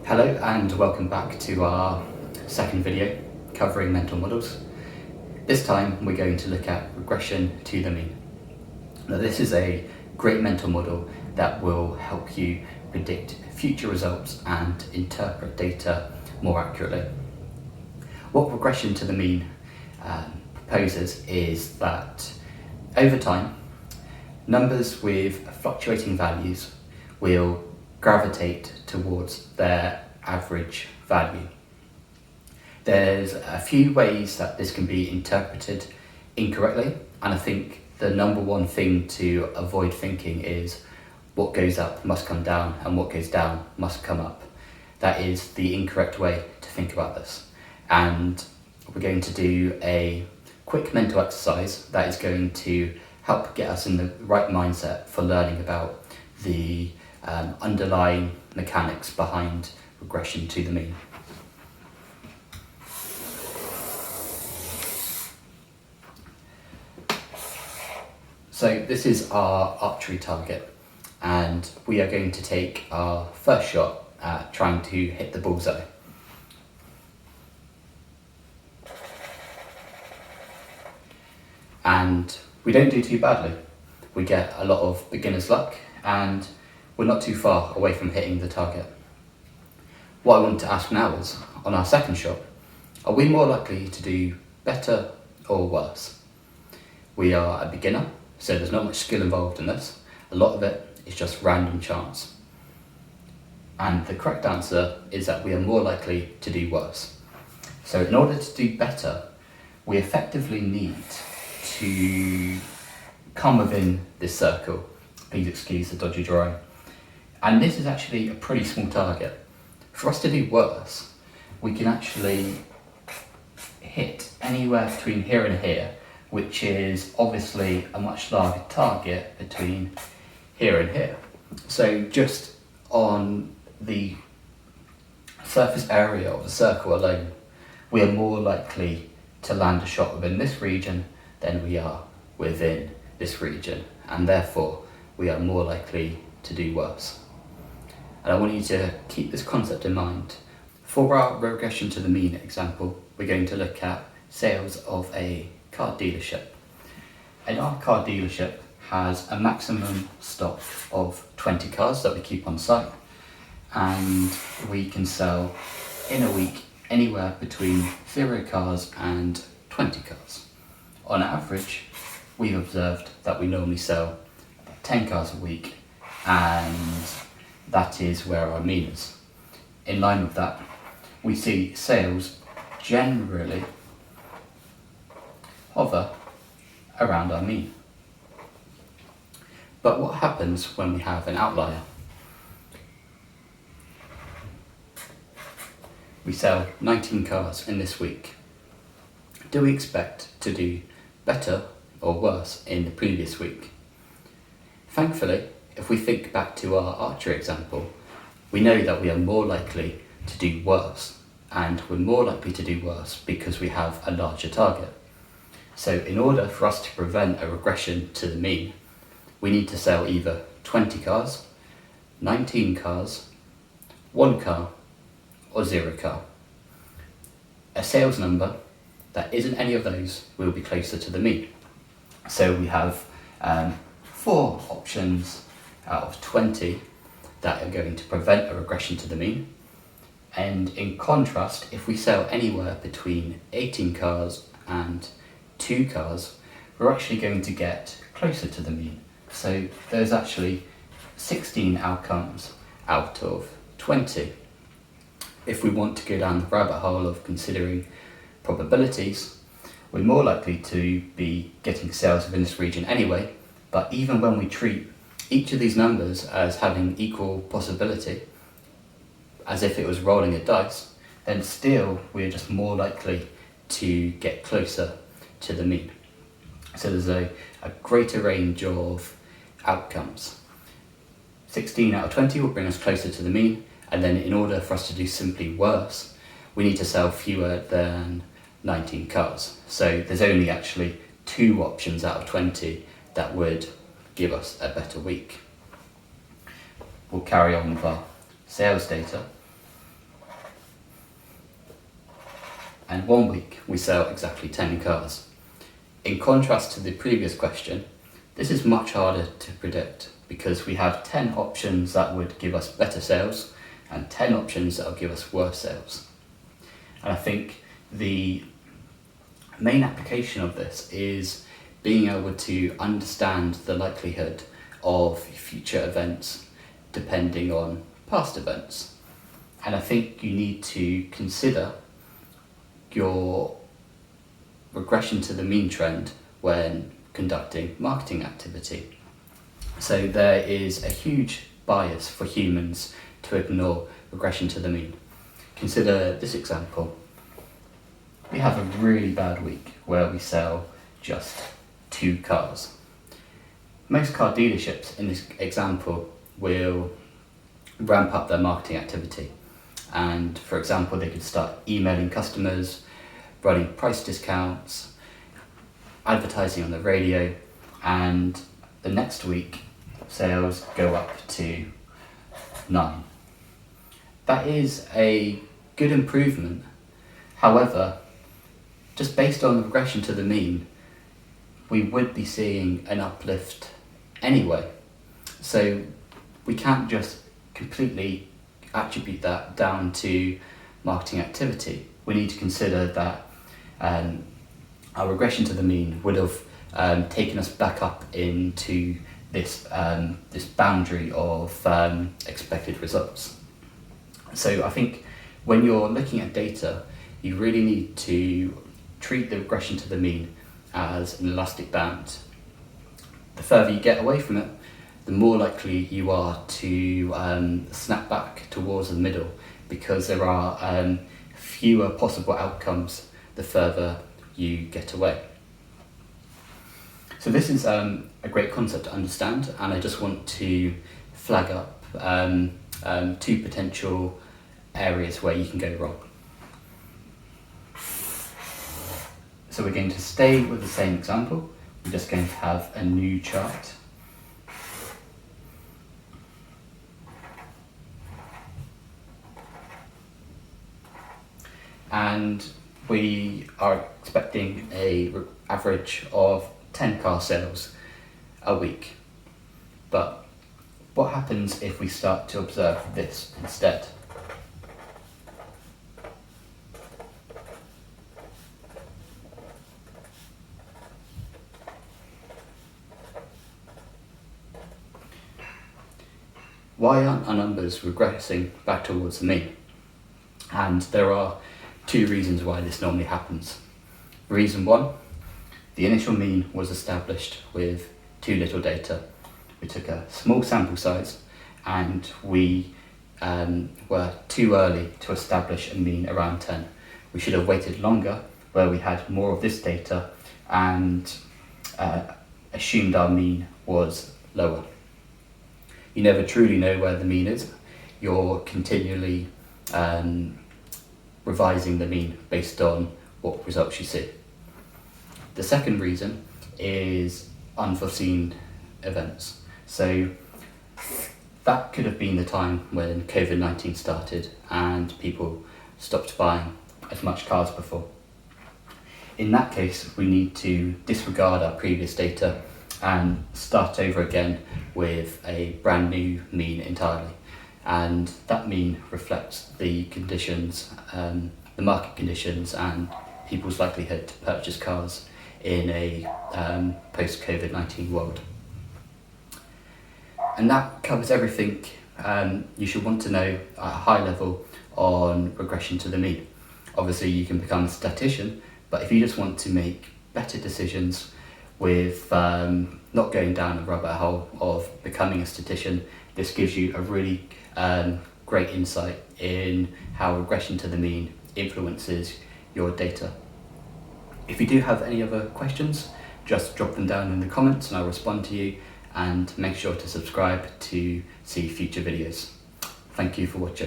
Hello and welcome back to our second video covering mental models. This time we're going to look at regression to the mean. Now this is a great mental model that will help you predict future results and interpret data more accurately. What regression to the mean proposes is that over time, numbers with fluctuating values will gravitate towards their average value. There's a few ways that this can be interpreted incorrectly, and I think the number one thing to avoid thinking is what goes up must come down and what goes down must come up. That is the incorrect way to think about this, and we're going to do a quick mental exercise that is going to help get us in the right mindset for learning about the underlying mechanics behind regression to the mean. So this is our archery target, and we are going to take our first shot at trying to hit the bullseye. And we don't do too badly. We get a lot of beginner's luck and we're not too far away from hitting the target. What I want to ask now is, on our second shot, are we more likely to do better or worse? We are a beginner, so there's not much skill involved in this. A lot of it is just random chance. And the correct answer is that we are more likely to do worse. So in order to do better, we effectively need to come within this circle. Please excuse the dodgy drawing. And this is actually a pretty small target. For us to do worse, we can actually hit anywhere between here and here, which is obviously a much larger target between here and here. So just on the surface area of the circle alone, we are more likely to land a shot within this region than we are within this region, and therefore we are more likely to do worse. And I want you to keep this concept in mind. For our regression to the mean example, we're going to look at sales of a car dealership. And our car dealership has a maximum stock of 20 cars that we keep on site, and we can sell in a week anywhere between 0 cars and 20 cars. On average, we've observed that we normally sell 10 cars a week, and that is where our mean is. In line with that, we see sales generally hover around our mean. But what happens when we have an outlier? We sell 19 cars in this week. Do we expect to do better or worse in the previous week? Thankfully, if we think back to our archery example, we know that we are more likely to do worse, and we're more likely to do worse because we have a larger target. So in order for us to prevent a regression to the mean, we need to sell either 20 cars, 19 cars, 1 car, or 0 car. A sales number that isn't any of those will be closer to the mean. So we have 4 options out of 20 that are going to prevent a regression to the mean. And in contrast, if we sell anywhere between 18 cars and 2 cars, we're actually going to get closer to the mean. So there's actually 16 outcomes out of 20. If we want to go down the rabbit hole of considering probabilities, we're more likely to be getting sales within this region anyway, but even when we treat each of these numbers as having equal possibility, as if it was rolling a dice, then still we're just more likely to get closer to the mean. So there's a greater range of outcomes. 16 out of 20 will bring us closer to the mean, and then in order for us to do simply worse, we need to sell fewer than 19 cars. So there's only actually 2 options out of 20 that would give us a better week. We'll carry on with our sales data. and 1 week we sell exactly 10 cars. In contrast to the previous question, this is much harder to predict because we have 10 options that would give us better sales and 10 options that will give us worse sales. And I think the main application of this is being able to understand the likelihood of future events depending on past events. And I think you need to consider your regression to the mean trend when conducting marketing activity. So there is a huge bias for humans to ignore regression to the mean. Consider this example. We have a really bad week where we sell just 2 cars. Most car dealerships in this example will ramp up their marketing activity. And for example, they could start emailing customers, running price discounts, advertising on the radio, and the next week sales go up to 9. That is a good improvement. However, just based on regression to the mean, we would be seeing an uplift anyway. So we can't just completely attribute that down to marketing activity. We need to consider that our regression to the mean would have taken us back up into this boundary of expected results. So I think when you're looking at data, you really need to treat the regression to the mean as an elastic band. The further you get away from it, the more likely you are to snap back towards the middle, because there are fewer possible outcomes the further you get away. So this is a great concept to understand, and I just want to flag up 2 potential areas where you can go wrong. So we're going to stay with the same example. We're just going to have a new chart. And we are expecting an average of 10 car sales a week. But what happens if we start to observe this instead? Why aren't our numbers regressing back towards the mean? And there are 2 reasons why this normally happens. Reason 1, the initial mean was established with too little data. We took a small sample size and we were too early to establish a mean around 10. We should have waited longer, where we had more of this data and assumed our mean was lower. You never truly know where the mean is. You're continually revising the mean based on what results you see. The second reason is unforeseen events. So that could have been the time when COVID-19 started and people stopped buying as much cars before. In that case, we need to disregard our previous data and start over again with a brand new mean entirely. And that mean reflects the conditions, the market conditions and people's likelihood to purchase cars in a post-COVID-19 world. And that covers everything you should want to know at a high level on regression to the mean. Obviously you can become a statistician, but if you just want to make better decisions with not going down a rabbit hole of becoming a statistician, this gives you a really great insight in how regression to the mean influences your data. If you do have any other questions, just drop them down in the comments and I'll respond to you, and make sure to subscribe to see future videos. Thank you for watching.